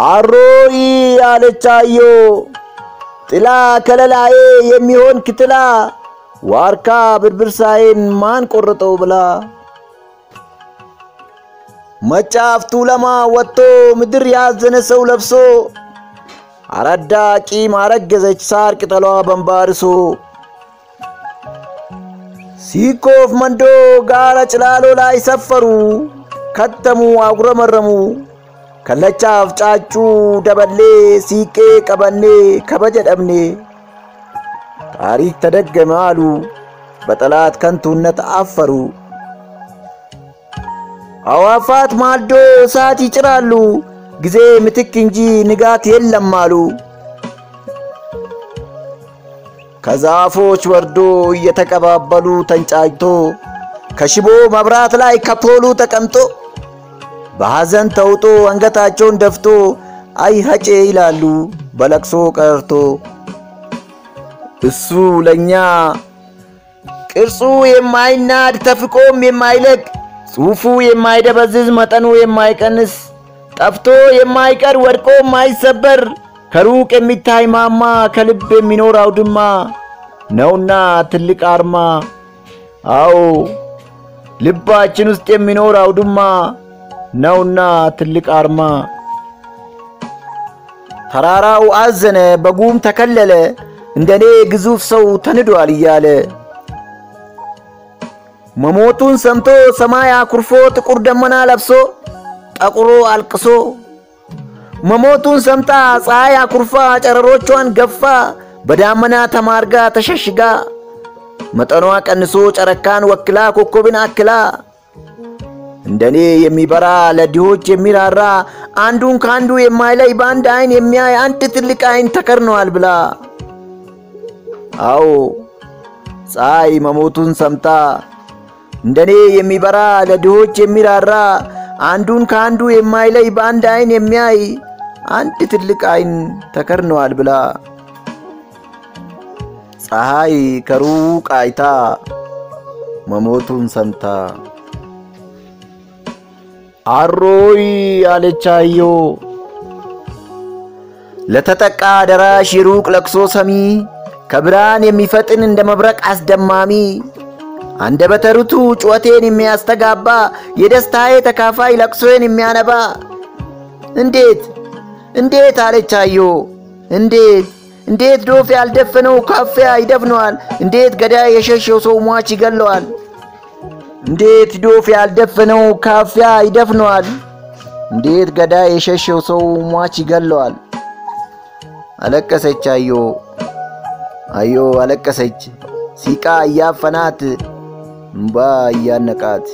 አሮይ አለቻዮ ጥላ ከለላዬ የሚሆን ክትላ ዋርካ ብርብርሳዬን ማን ቆረጠው ብላ መጫፍቱ ለማ ወጥቶ ምድር ያዘነ ሰው ለብሶ አራዳ ቂም አረገዘች ሳር ቅጠሏ በንባርሶ ሲኮፍ መንዶ ጋራ ጭላሎ ላይ ሰፈሩ ከተሙ አጉረመረሙ ከለቻፍ ጫጩ ደበሌ ሲቄ ቀበኔ ከበጀደብኔ ታሪክ ተደገመ አሉ በጠላት ከንቱነት አፈሩ አዋፋት ማልዶ ሳት ይጭራሉ ጊዜ ምትክ እንጂ ንጋት የለም አሉ ከዛፎች ወርዶ እየተቀባበሉ ተንጫጭቶ ከሽቦ መብራት ላይ ከፖሉ ተቀምጦ በሐዘን ተውጦ አንገታቸውን ደፍቶ አይ ሀጬ ይላሉ በለቅሶ ቀርቶ እሱ ለኛ ቅርጹ የማይናድ ተፍቆም የማይለቅ ጽሁፉ የማይደበዝዝ መጠኑ የማይቀንስ ጠፍቶ የማይቀር ወድቆ የማይሰበር ከሩቅ የሚታይ ማማ ከልብ የሚኖር አውድማ ነውና ትልቅ አርማ አዎ ልባችን ውስጥ የሚኖር አውድማ ነውና ትልቅ አርማ ተራራው አዘነ በጉም ተከለለ እንደኔ ግዙፍ ሰው ተንዷል እያለ መሞቱን ሰምቶ ሰማይ አኩርፎ ጥቁር ደመና ለብሶ ጠቁሮ አልቅሶ መሞቱን ሰምታ ፀሐይ አኩርፋ ጨረሮቿን ገፋ በዳመና ተማርጋ ተሸሽጋ መጠኗ ቀንሶ ጨረካን ወክላ ኮኮብን አክላ እንደኔ የሚበራ ለዲሆች የሚራራ አንዱን ካንዱ የማይለይ ባንድ አይን የሚያይ አንድ ትልቅ አይን ተከርኗል ብላ አዎ ፀሐይ መሞቱን ሰምታ እንደኔ የሚበራ ለዲሆች የሚራራ አንዱን ካንዱ የማይለይ ባንድ አይን የሚያይ አንድ ትልቅ አይን ተከርኗል ብላ ፀሐይ ከሩቅ አይታ መሞቱን ሰምታ አሮይ አለቻዮ ለተጠቃ ደራሽ ሩቅ ለቅሶ ሰሚ ከብራን የሚፈጥን እንደ መብረቅ አስደማሚ አንደበተ ርቱዕ ጩኸቴን የሚያስተጋባ የደስታዬ ተካፋይ ለቅሶዬን የሚያነባ እንዴት አለቻዮ እንዴት ዶፍ ያልደፈነው ካፊያ ይደፍነዋል እንዴት ገዳይ የሸሸው ሰው ሟች ይገለዋል እንዴት ዶፍ ያልደፈነው ካፊያ ይደፍነዋል እንዴት ገዳይ የሸሸው ሰው ሟች ይገለዋል አለቀሰች አዮ አለቀሰች ሲቃ ያፈናት እምባ ያነቃት